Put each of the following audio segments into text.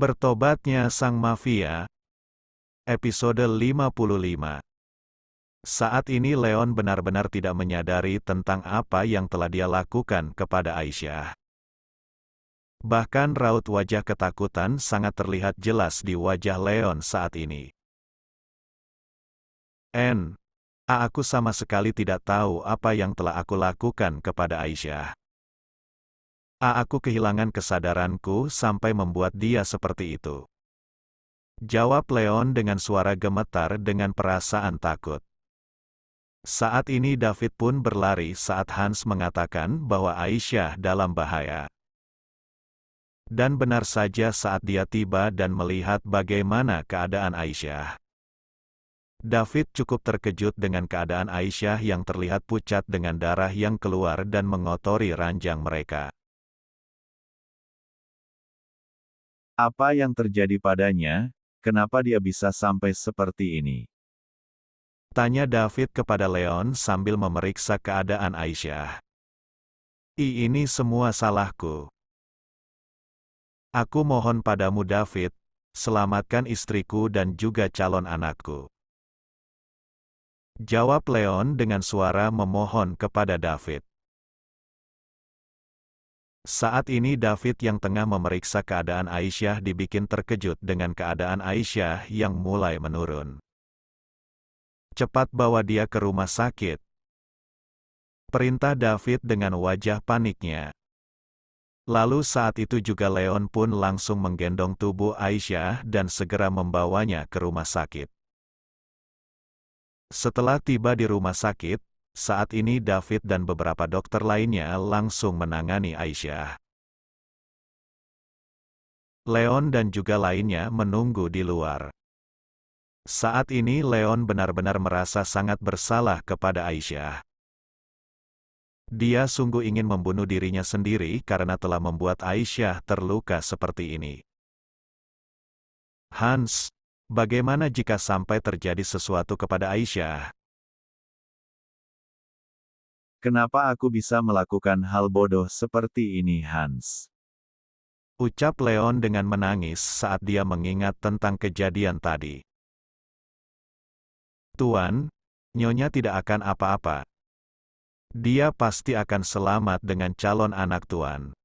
Bertobatnya Sang Mafia, episode 55. Saat ini Leon benar-benar tidak menyadari tentang apa yang telah dia lakukan kepada Aisyah. Bahkan raut wajah ketakutan sangat terlihat jelas di wajah Leon saat ini. Aku sama sekali tidak tahu apa yang telah aku lakukan kepada Aisyah. Aku kehilangan kesadaranku sampai membuat dia seperti itu. Jawab Leon dengan suara gemetar dengan perasaan takut. Saat ini David pun berlari saat Hans mengatakan bahwa Aisyah dalam bahaya. Dan benar saja saat dia tiba dan melihat bagaimana keadaan Aisyah. David cukup terkejut dengan keadaan Aisyah yang terlihat pucat dengan darah yang keluar dan mengotori ranjang mereka. Apa yang terjadi padanya? Kenapa dia bisa sampai seperti ini? Tanya David kepada Leon sambil memeriksa keadaan Aisyah. Ini semua salahku. Aku mohon padamu David, selamatkan istriku dan juga calon anakku. Jawab Leon dengan suara memohon kepada David. Saat ini David yang tengah memeriksa keadaan Aisyah dibikin terkejut dengan keadaan Aisyah yang mulai menurun. Cepat bawa dia ke rumah sakit. Perintah David dengan wajah paniknya. Lalu saat itu juga Leon pun langsung menggendong tubuh Aisyah dan segera membawanya ke rumah sakit. Setelah tiba di rumah sakit, saat ini David dan beberapa dokter lainnya langsung menangani Aisyah. Leon dan juga lainnya menunggu di luar. Saat ini Leon benar-benar merasa sangat bersalah kepada Aisyah. Dia sungguh ingin membunuh dirinya sendiri karena telah membuat Aisyah terluka seperti ini. Hans, bagaimana jika sampai terjadi sesuatu kepada Aisyah? Kenapa aku bisa melakukan hal bodoh seperti ini, Hans? Ucap Leon dengan menangis saat dia mengingat tentang kejadian tadi. Tuan, Nyonya tidak akan apa-apa. Dia pasti akan selamat dengan calon anak Tuan.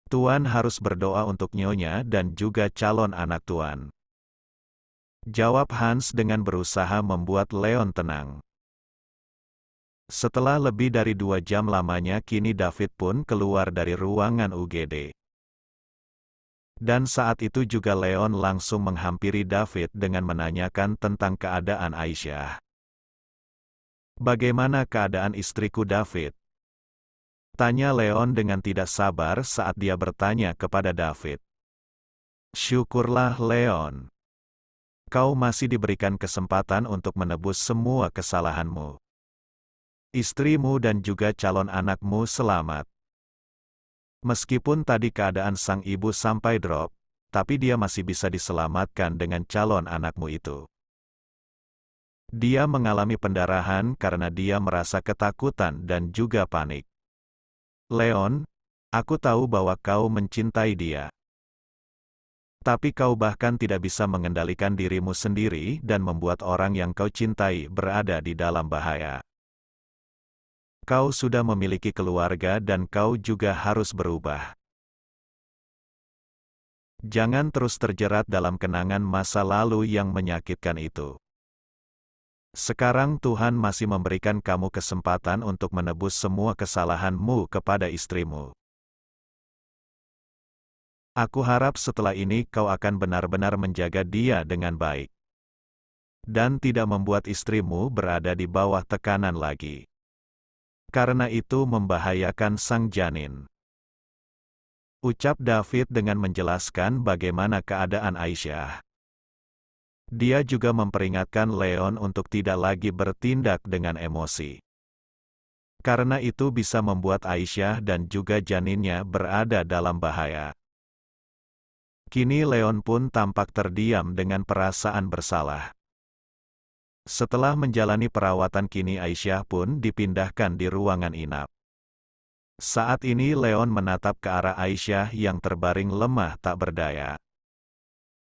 Tuan harus berdoa untuk Nyonya dan juga calon anak Tuan. Jawab Hans dengan berusaha membuat Leon tenang. Setelah lebih dari 2 jam lamanya kini David pun keluar dari ruangan UGD. Dan saat itu juga Leon langsung menghampiri David dengan menanyakan tentang keadaan Aisyah. Bagaimana keadaan istriku David? Tanya Leon dengan tidak sabar saat dia bertanya kepada David. Syukurlah Leon. Kau masih diberikan kesempatan untuk menebus semua kesalahanmu. Istrimu dan juga calon anakmu selamat. Meskipun tadi keadaan sang ibu sampai drop, tapi dia masih bisa diselamatkan dengan calon anakmu itu. Dia mengalami pendarahan karena dia merasa ketakutan dan juga panik. Leon, aku tahu bahwa kau mencintai dia. Tapi kau bahkan tidak bisa mengendalikan dirimu sendiri dan membuat orang yang kau cintai berada di dalam bahaya. Kau sudah memiliki keluarga dan kau juga harus berubah. Jangan terus terjerat dalam kenangan masa lalu yang menyakitkan itu. Sekarang Tuhan masih memberikan kamu kesempatan untuk menebus semua kesalahanmu kepada istrimu. Aku harap setelah ini kau akan benar-benar menjaga dia dengan baik. Dan tidak membuat istrimu berada di bawah tekanan lagi. Karena itu membahayakan sang janin. Ucap David dengan menjelaskan bagaimana keadaan Aisyah. Dia juga memperingatkan Leon untuk tidak lagi bertindak dengan emosi. Karena itu bisa membuat Aisyah dan juga janinnya berada dalam bahaya. Kini Leon pun tampak terdiam dengan perasaan bersalah. Setelah menjalani perawatan kini Aisyah pun dipindahkan di ruangan inap. Saat ini Leon menatap ke arah Aisyah yang terbaring lemah tak berdaya.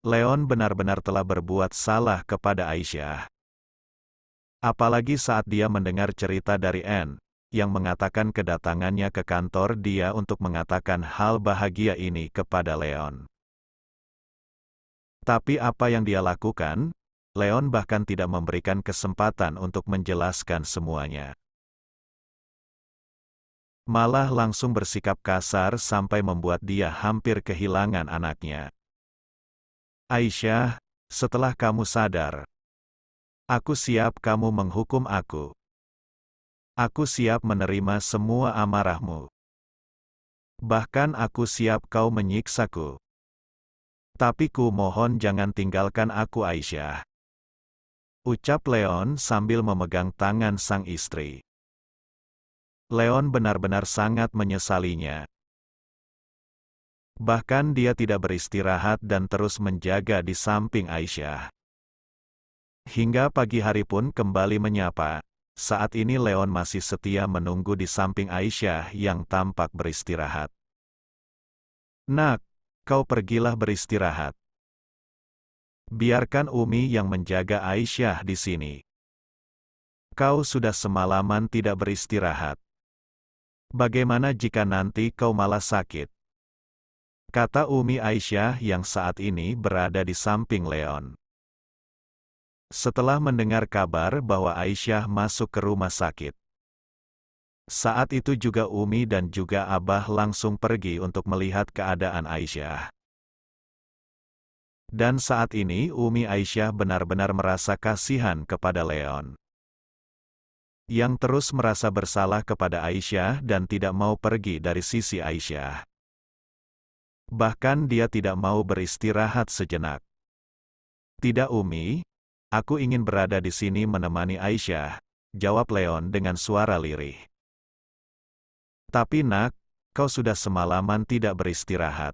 Leon benar-benar telah berbuat salah kepada Aisyah. Apalagi saat dia mendengar cerita dari Anne, yang mengatakan kedatangannya ke kantor dia untuk mengatakan hal bahagia ini kepada Leon. Tapi apa yang dia lakukan? Leon bahkan tidak memberikan kesempatan untuk menjelaskan semuanya. Malah langsung bersikap kasar sampai membuat dia hampir kehilangan anaknya. Aisyah, setelah kamu sadar, aku siap kamu menghukum aku. Aku siap menerima semua amarahmu. Bahkan aku siap kau menyiksaku. Tapi ku mohon jangan tinggalkan aku Aisyah. Ucap Leon sambil memegang tangan sang istri. Leon benar-benar sangat menyesalinya. Bahkan dia tidak beristirahat dan terus menjaga di samping Aisyah. Hingga pagi hari pun kembali menyapa. Saat ini Leon masih setia menunggu di samping Aisyah yang tampak beristirahat. Nak, kau pergilah beristirahat. Biarkan Umi yang menjaga Aisyah di sini. Kau sudah semalaman tidak beristirahat. Bagaimana jika nanti kau malah sakit? Kata Umi Aisyah yang saat ini berada di samping Leon. Setelah mendengar kabar bahwa Aisyah masuk ke rumah sakit. Saat itu juga Umi dan juga Abah langsung pergi untuk melihat keadaan Aisyah. Dan saat ini Umi Aisyah benar-benar merasa kasihan kepada Leon. Yang terus merasa bersalah kepada Aisyah dan tidak mau pergi dari sisi Aisyah. Bahkan dia tidak mau beristirahat sejenak. Tidak Umi, aku ingin berada di sini menemani Aisyah, jawab Leon dengan suara lirih. Tapi nak, kau sudah semalaman tidak beristirahat.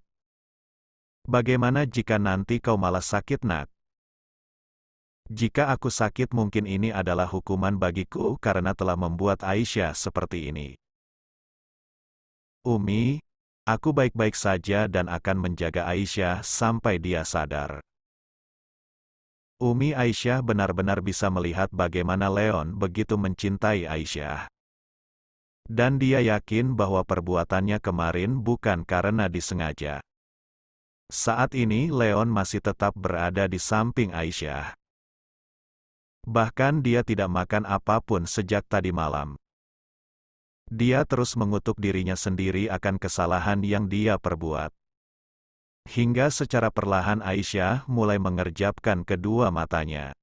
Bagaimana jika nanti kau malah sakit nak? Jika aku sakit mungkin ini adalah hukuman bagiku karena telah membuat Aisyah seperti ini. Umi, aku baik-baik saja dan akan menjaga Aisyah sampai dia sadar. Umi Aisyah benar-benar bisa melihat bagaimana Leon begitu mencintai Aisyah. Dan dia yakin bahwa perbuatannya kemarin bukan karena disengaja. Saat ini Leon masih tetap berada di samping Aisyah. Bahkan dia tidak makan apapun sejak tadi malam. Dia terus mengutuk dirinya sendiri akan kesalahan yang dia perbuat. Hingga secara perlahan Aisyah mulai mengerjapkan kedua matanya.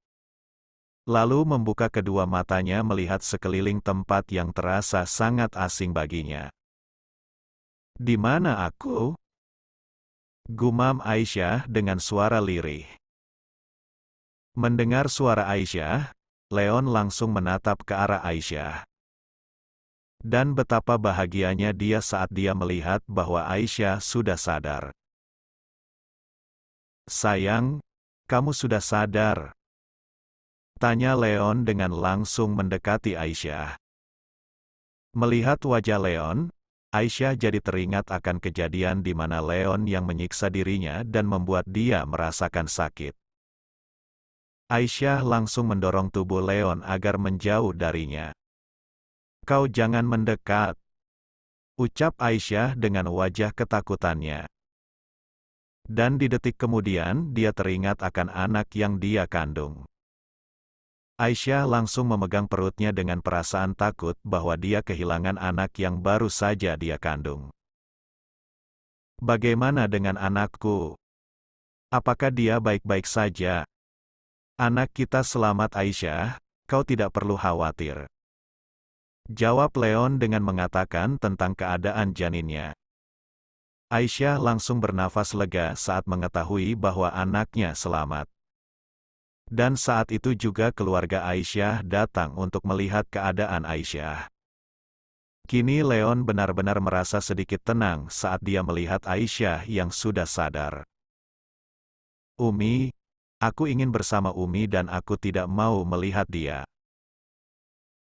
Lalu membuka kedua matanya melihat sekeliling tempat yang terasa sangat asing baginya. Di mana aku? Gumam Aisyah dengan suara lirih. Mendengar suara Aisyah, Leon langsung menatap ke arah Aisyah. Dan betapa bahagianya dia saat dia melihat bahwa Aisyah sudah sadar. Sayang, kamu sudah sadar? Tanya Leon dengan langsung mendekati Aisyah. Melihat wajah Leon, Aisyah jadi teringat akan kejadian di mana Leon yang menyiksa dirinya dan membuat dia merasakan sakit. Aisyah langsung mendorong tubuh Leon agar menjauh darinya. Kau jangan mendekat, ucap Aisyah dengan wajah ketakutannya. Dan di detik kemudian dia teringat akan anak yang dia kandung. Aisyah langsung memegang perutnya dengan perasaan takut bahwa dia kehilangan anak yang baru saja dia kandung. Bagaimana dengan anakku? Apakah dia baik-baik saja? Anak kita selamat Aisyah, kau tidak perlu khawatir. Jawab Leon dengan mengatakan tentang keadaan janinnya. Aisyah langsung bernafas lega saat mengetahui bahwa anaknya selamat. Dan saat itu juga keluarga Aisyah datang untuk melihat keadaan Aisyah. Kini Leon benar-benar merasa sedikit tenang saat dia melihat Aisyah yang sudah sadar. Umi, aku ingin bersama Umi dan aku tidak mau melihat dia.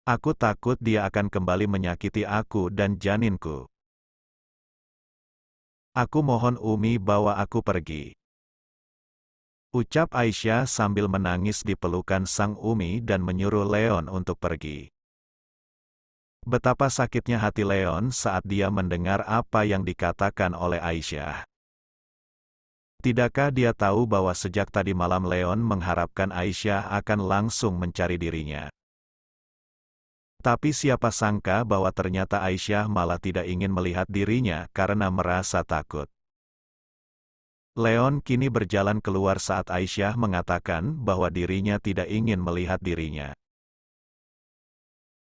Aku takut dia akan kembali menyakiti aku dan janinku. Aku mohon Umi bawa aku pergi. Ucap Aisyah sambil menangis di pelukan sang Umi dan menyuruh Leon untuk pergi. Betapa sakitnya hati Leon saat dia mendengar apa yang dikatakan oleh Aisyah. Tidakkah dia tahu bahwa sejak tadi malam Leon mengharapkan Aisyah akan langsung mencari dirinya? Tapi siapa sangka bahwa ternyata Aisyah malah tidak ingin melihat dirinya karena merasa takut. Leon kini berjalan keluar saat Aisyah mengatakan bahwa dirinya tidak ingin melihat dirinya.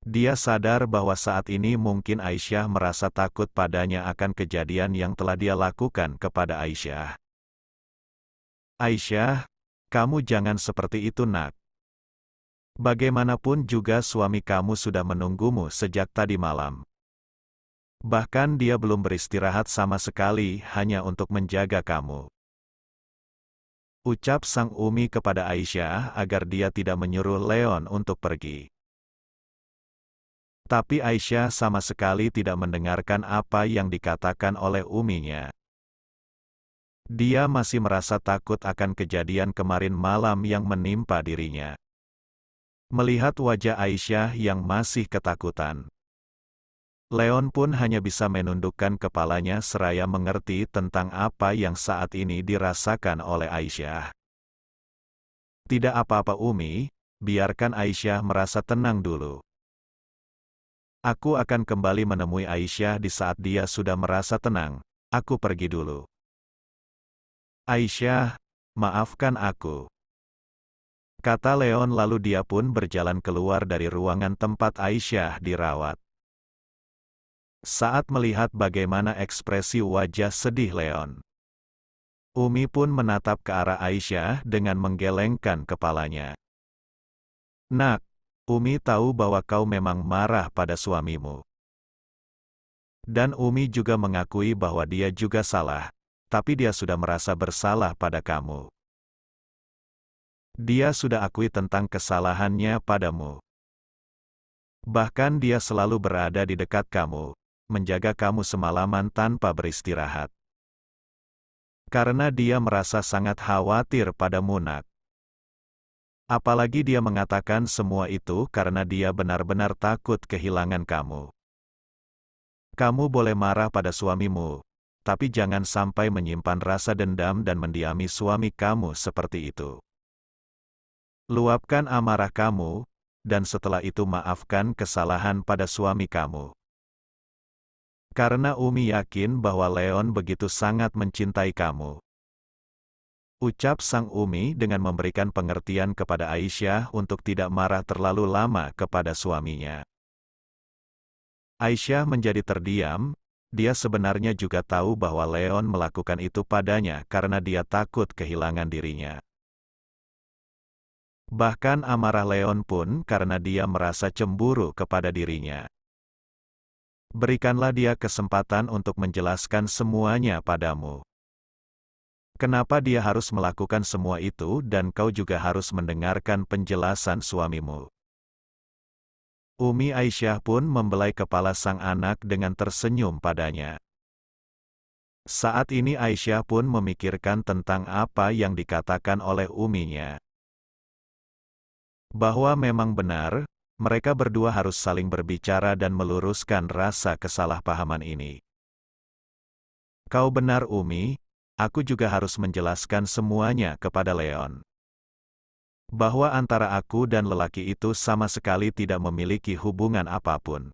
Dia sadar bahwa saat ini mungkin Aisyah merasa takut padanya akan kejadian yang telah dia lakukan kepada Aisyah. Aisyah, kamu jangan seperti itu nak. Bagaimanapun juga suami kamu sudah menunggumu sejak tadi malam. Bahkan dia belum beristirahat sama sekali hanya untuk menjaga kamu. Ucap sang Umi kepada Aisyah agar dia tidak menyuruh Leon untuk pergi. Tapi Aisyah sama sekali tidak mendengarkan apa yang dikatakan oleh uminya. Dia masih merasa takut akan kejadian kemarin malam yang menimpa dirinya. Melihat wajah Aisyah yang masih ketakutan, Leon pun hanya bisa menundukkan kepalanya seraya mengerti tentang apa yang saat ini dirasakan oleh Aisyah. Tidak apa-apa Umi, biarkan Aisyah merasa tenang dulu. Aku akan kembali menemui Aisyah di saat dia sudah merasa tenang. Aku pergi dulu. Aisyah, maafkan aku. Kata Leon lalu dia pun berjalan keluar dari ruangan tempat Aisyah dirawat. Saat melihat bagaimana ekspresi wajah sedih Leon, Umi pun menatap ke arah Aisyah dengan menggelengkan kepalanya. Nak, Umi tahu bahwa kau memang marah pada suamimu. Dan Umi juga mengakui bahwa dia juga salah, tapi dia sudah merasa bersalah pada kamu. Dia sudah akui tentang kesalahannya padamu. Bahkan dia selalu berada di dekat kamu, menjaga kamu semalaman tanpa beristirahat. Karena dia merasa sangat khawatir padamu nak. Apalagi dia mengatakan semua itu karena dia benar-benar takut kehilangan kamu. Kamu boleh marah pada suamimu, tapi jangan sampai menyimpan rasa dendam dan mendiami suami kamu seperti itu. Luapkan amarah kamu, dan setelah itu maafkan kesalahan pada suami kamu. Karena Umi yakin bahwa Leon begitu sangat mencintai kamu. Ucap sang Umi dengan memberikan pengertian kepada Aisyah untuk tidak marah terlalu lama kepada suaminya. Aisyah menjadi terdiam, dia sebenarnya juga tahu bahwa Leon melakukan itu padanya karena dia takut kehilangan dirinya. Bahkan amarah Leon pun karena dia merasa cemburu kepada dirinya. Berikanlah dia kesempatan untuk menjelaskan semuanya padamu. Kenapa dia harus melakukan semua itu dan kau juga harus mendengarkan penjelasan suamimu. Umi Aisyah pun membelai kepala sang anak dengan tersenyum padanya. Saat ini Aisyah pun memikirkan tentang apa yang dikatakan oleh uminya. Bahwa memang benar, mereka berdua harus saling berbicara dan meluruskan rasa kesalahpahaman ini. Kau benar Umi, aku juga harus menjelaskan semuanya kepada Leon. Bahwa antara aku dan lelaki itu sama sekali tidak memiliki hubungan apapun.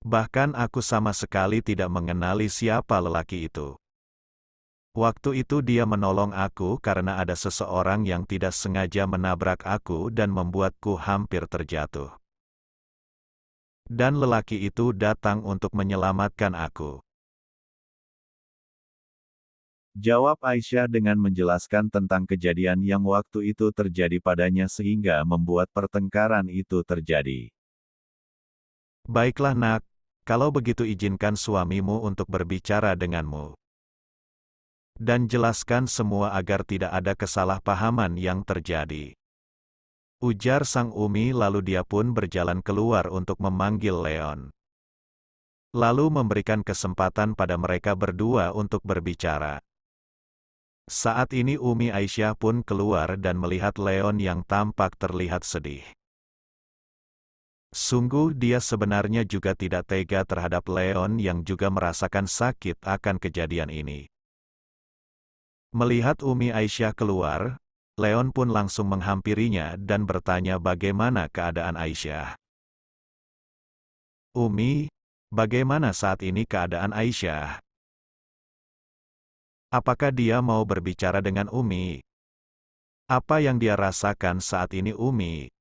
Bahkan aku sama sekali tidak mengenali siapa lelaki itu. Waktu itu dia menolong aku karena ada seseorang yang tidak sengaja menabrak aku dan membuatku hampir terjatuh. Dan lelaki itu datang untuk menyelamatkan aku. Jawab Aisyah dengan menjelaskan tentang kejadian yang waktu itu terjadi padanya sehingga membuat pertengkaran itu terjadi. Baiklah nak, kalau begitu izinkan suamimu untuk berbicara denganmu. Dan jelaskan semua agar tidak ada kesalahpahaman yang terjadi. Ujar sang Umi lalu dia pun berjalan keluar untuk memanggil Leon. Lalu memberikan kesempatan pada mereka berdua untuk berbicara. Saat ini Umi Aisyah pun keluar dan melihat Leon yang tampak terlihat sedih. Sungguh dia sebenarnya juga tidak tega terhadap Leon yang juga merasakan sakit akan kejadian ini. Melihat Umi Aisyah keluar, Leon pun langsung menghampirinya dan bertanya bagaimana keadaan Aisyah. Umi, bagaimana saat ini keadaan Aisyah? Apakah dia mau berbicara dengan Umi? Apa yang dia rasakan saat ini Umi?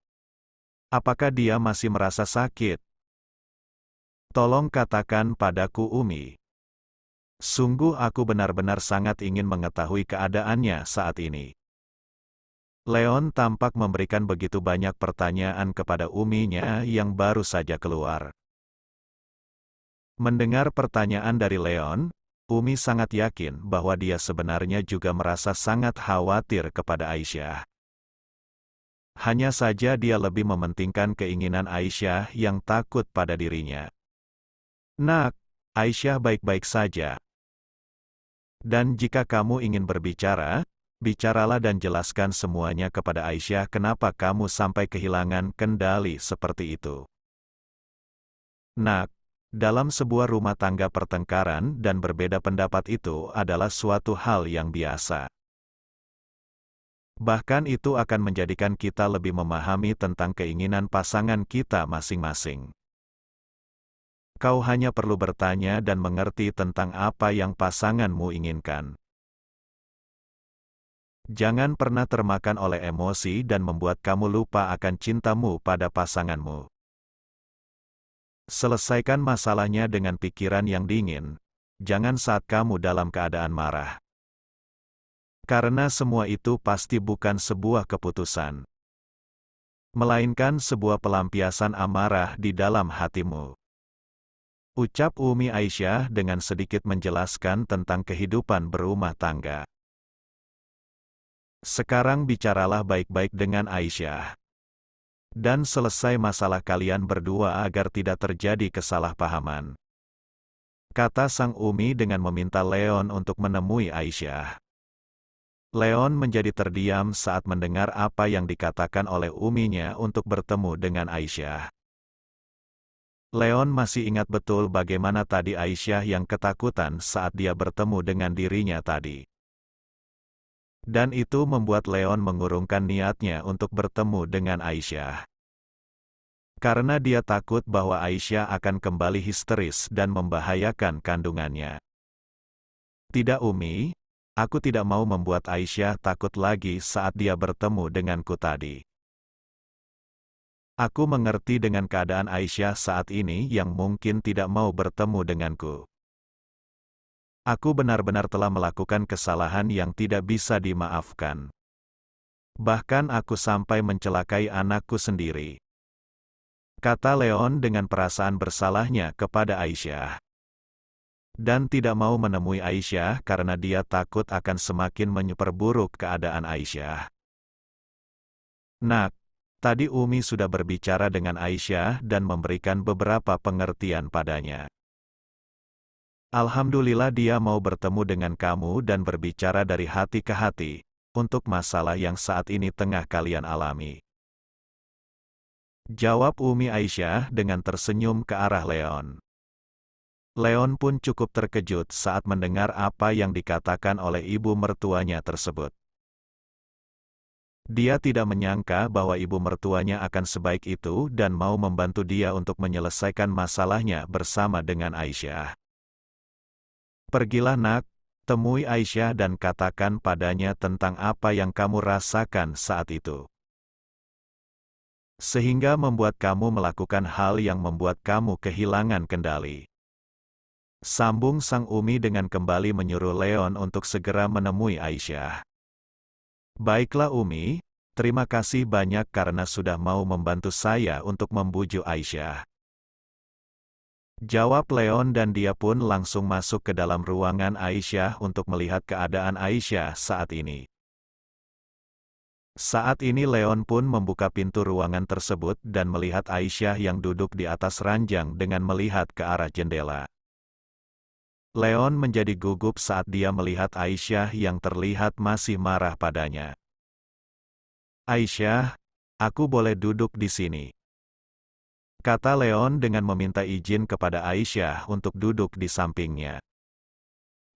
Apakah dia masih merasa sakit? Tolong katakan padaku Umi. Sungguh aku benar-benar sangat ingin mengetahui keadaannya saat ini. Leon tampak memberikan begitu banyak pertanyaan kepada Uminya yang baru saja keluar. Mendengar pertanyaan dari Leon, Umi sangat yakin bahwa dia sebenarnya juga merasa sangat khawatir kepada Aisyah. Hanya saja dia lebih mementingkan keinginan Aisyah yang takut pada dirinya. Nak, Aisyah baik-baik saja. Dan jika kamu ingin berbicara, bicaralah dan jelaskan semuanya kepada Aisyah kenapa kamu sampai kehilangan kendali seperti itu. Nak, dalam sebuah rumah tangga pertengkaran dan berbeda pendapat itu adalah suatu hal yang biasa. Bahkan itu akan menjadikan kita lebih memahami tentang keinginan pasangan kita masing-masing. Kau hanya perlu bertanya dan mengerti tentang apa yang pasanganmu inginkan. Jangan pernah termakan oleh emosi dan membuat kamu lupa akan cintamu pada pasanganmu. Selesaikan masalahnya dengan pikiran yang dingin, jangan saat kamu dalam keadaan marah. Karena semua itu pasti bukan sebuah keputusan, melainkan sebuah pelampiasan amarah di dalam hatimu. Ucap Umi Aisyah dengan sedikit menjelaskan tentang kehidupan berumah tangga. Sekarang bicaralah baik-baik dengan Aisyah. Dan selesai masalah kalian berdua agar tidak terjadi kesalahpahaman. Kata sang Umi dengan meminta Leon untuk menemui Aisyah. Leon menjadi terdiam saat mendengar apa yang dikatakan oleh Uminya untuk bertemu dengan Aisyah. Leon masih ingat betul bagaimana tadi Aisyah yang ketakutan saat dia bertemu dengan dirinya tadi. Dan itu membuat Leon mengurungkan niatnya untuk bertemu dengan Aisyah. Karena dia takut bahwa Aisyah akan kembali histeris dan membahayakan kandungannya. Tidak Umi, aku tidak mau membuat Aisyah takut lagi saat dia bertemu denganku tadi. Aku mengerti dengan keadaan Aisyah saat ini yang mungkin tidak mau bertemu denganku. Aku benar-benar telah melakukan kesalahan yang tidak bisa dimaafkan. Bahkan aku sampai mencelakai anakku sendiri. Kata Leon dengan perasaan bersalahnya kepada Aisyah. Dan tidak mau menemui Aisyah karena dia takut akan semakin memperburuk keadaan Aisyah. Nak, tadi Umi sudah berbicara dengan Aisyah dan memberikan beberapa pengertian padanya. Alhamdulillah dia mau bertemu dengan kamu dan berbicara dari hati ke hati, untuk masalah yang saat ini tengah kalian alami. Jawab Umi Aisyah dengan tersenyum ke arah Leon. Leon pun cukup terkejut saat mendengar apa yang dikatakan oleh ibu mertuanya tersebut. Dia tidak menyangka bahwa ibu mertuanya akan sebaik itu dan mau membantu dia untuk menyelesaikan masalahnya bersama dengan Aisyah. Pergilah nak, temui Aisyah dan katakan padanya tentang apa yang kamu rasakan saat itu. Sehingga membuat kamu melakukan hal yang membuat kamu kehilangan kendali. Sambung sang Umi dengan kembali menyuruh Leon untuk segera menemui Aisyah. Baiklah Umi, terima kasih banyak karena sudah mau membantu saya untuk membujuk Aisyah. Jawab Leon dan dia pun langsung masuk ke dalam ruangan Aisyah untuk melihat keadaan Aisyah saat ini. Saat ini Leon pun membuka pintu ruangan tersebut dan melihat Aisyah yang duduk di atas ranjang dengan melihat ke arah jendela. Leon menjadi gugup saat dia melihat Aisyah yang terlihat masih marah padanya. "Aisyah, aku boleh duduk di sini?" kata Leon dengan meminta izin kepada Aisyah untuk duduk di sampingnya.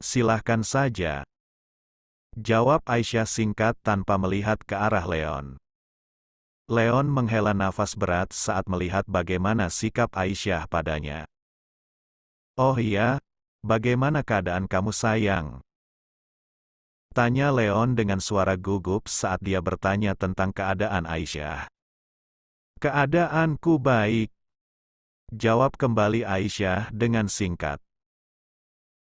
"Silahkan saja," jawab Aisyah singkat tanpa melihat ke arah Leon. Leon menghela nafas berat saat melihat bagaimana sikap Aisyah padanya. "Oh iya, bagaimana keadaan kamu sayang?" tanya Leon dengan suara gugup saat dia bertanya tentang keadaan Aisyah. "Keadaanku baik," jawab kembali Aisyah dengan singkat.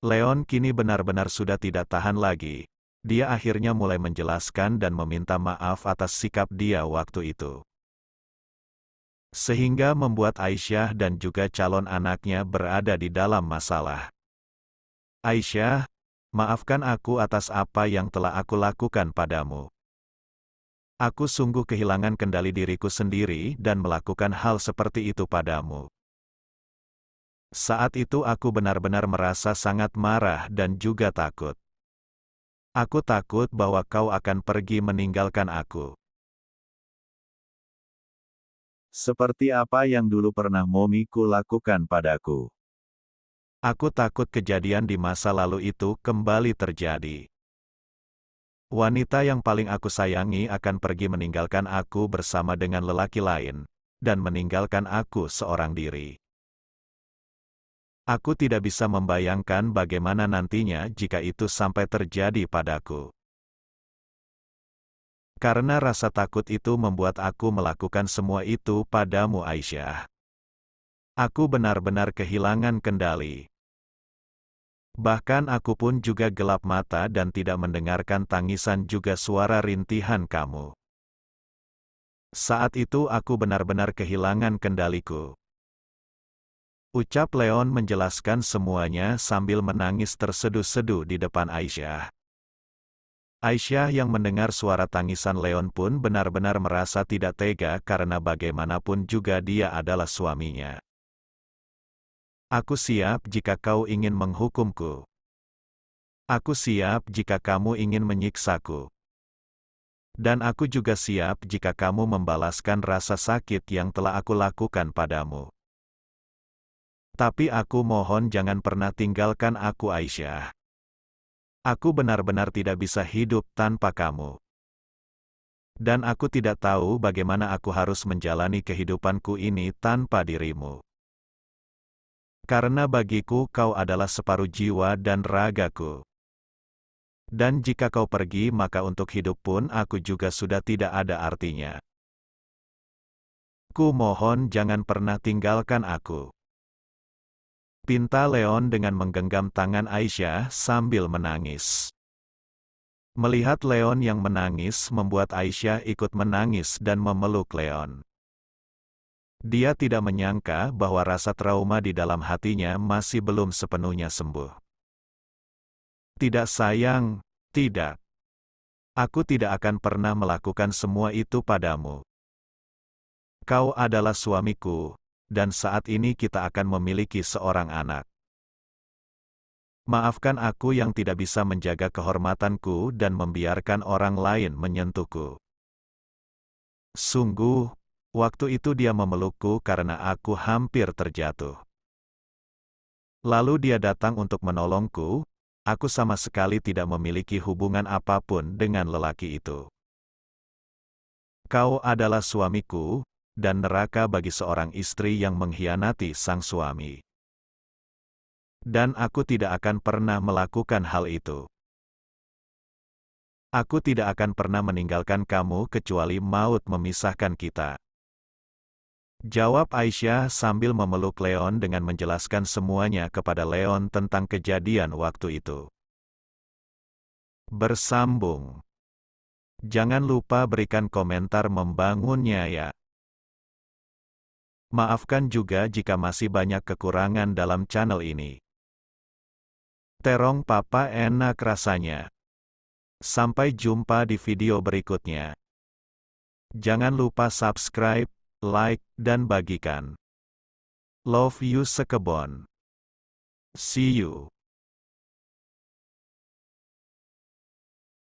Leon kini benar-benar sudah tidak tahan lagi. Dia akhirnya mulai menjelaskan dan meminta maaf atas sikap dia waktu itu. Sehingga membuat Aisyah dan juga calon anaknya berada di dalam masalah. "Aisyah, maafkan aku atas apa yang telah aku lakukan padamu. Aku sungguh kehilangan kendali diriku sendiri dan melakukan hal seperti itu padamu. Saat itu aku benar-benar merasa sangat marah dan juga takut. Aku takut bahwa kau akan pergi meninggalkan aku. Seperti apa yang dulu pernah momiku lakukan padaku. Aku takut kejadian di masa lalu itu kembali terjadi. Wanita yang paling aku sayangi akan pergi meninggalkan aku bersama dengan lelaki lain, dan meninggalkan aku seorang diri. Aku tidak bisa membayangkan bagaimana nantinya jika itu sampai terjadi padaku. Karena rasa takut itu membuat aku melakukan semua itu padamu Aisyah. Aku benar-benar kehilangan kendali. Bahkan aku pun juga gelap mata dan tidak mendengarkan tangisan juga suara rintihan kamu. Saat itu aku benar-benar kehilangan kendaliku." Ucap Leon menjelaskan semuanya sambil menangis terseduh-seduh di depan Aisyah. Aisyah yang mendengar suara tangisan Leon pun benar-benar merasa tidak tega karena bagaimanapun juga dia adalah suaminya. "Aku siap jika kau ingin menghukumku. Aku siap jika kamu ingin menyiksaku. Dan aku juga siap jika kamu membalaskan rasa sakit yang telah aku lakukan padamu. Tapi aku mohon jangan pernah tinggalkan aku Aisyah. Aku benar-benar tidak bisa hidup tanpa kamu. Dan aku tidak tahu bagaimana aku harus menjalani kehidupanku ini tanpa dirimu. Karena bagiku kau adalah separuh jiwa dan ragaku. Dan jika kau pergi maka untuk hidup pun aku juga sudah tidak ada artinya. Ku mohon jangan pernah tinggalkan aku." pinta Leon dengan menggenggam tangan Aisyah sambil menangis. Melihat Leon yang menangis membuat Aisyah ikut menangis dan memeluk Leon. Dia tidak menyangka bahwa rasa trauma di dalam hatinya masih belum sepenuhnya sembuh. "Tidak sayang, tidak. Aku tidak akan pernah melakukan semua itu padamu. Kau adalah suamiku, dan saat ini kita akan memiliki seorang anak. Maafkan aku yang tidak bisa menjaga kehormatanku dan membiarkan orang lain menyentuhku." Sungguh, waktu itu dia memelukku karena aku hampir terjatuh. Lalu dia datang untuk menolongku. Aku sama sekali tidak memiliki hubungan apapun dengan lelaki itu. Kau adalah suamiku, dan neraka bagi seorang istri yang mengkhianati sang suami. Dan aku tidak akan pernah melakukan hal itu. Aku tidak akan pernah meninggalkan kamu kecuali maut memisahkan kita. Jawab Aisyah sambil memeluk Leon dengan menjelaskan semuanya kepada Leon tentang kejadian waktu itu. Bersambung. Jangan lupa berikan komentar membangunnya ya. Maafkan juga jika masih banyak kekurangan dalam channel ini. Terong papa enak rasanya. Sampai jumpa di video berikutnya. Jangan lupa subscribe, like, dan bagikan. Love you sekebon. See you.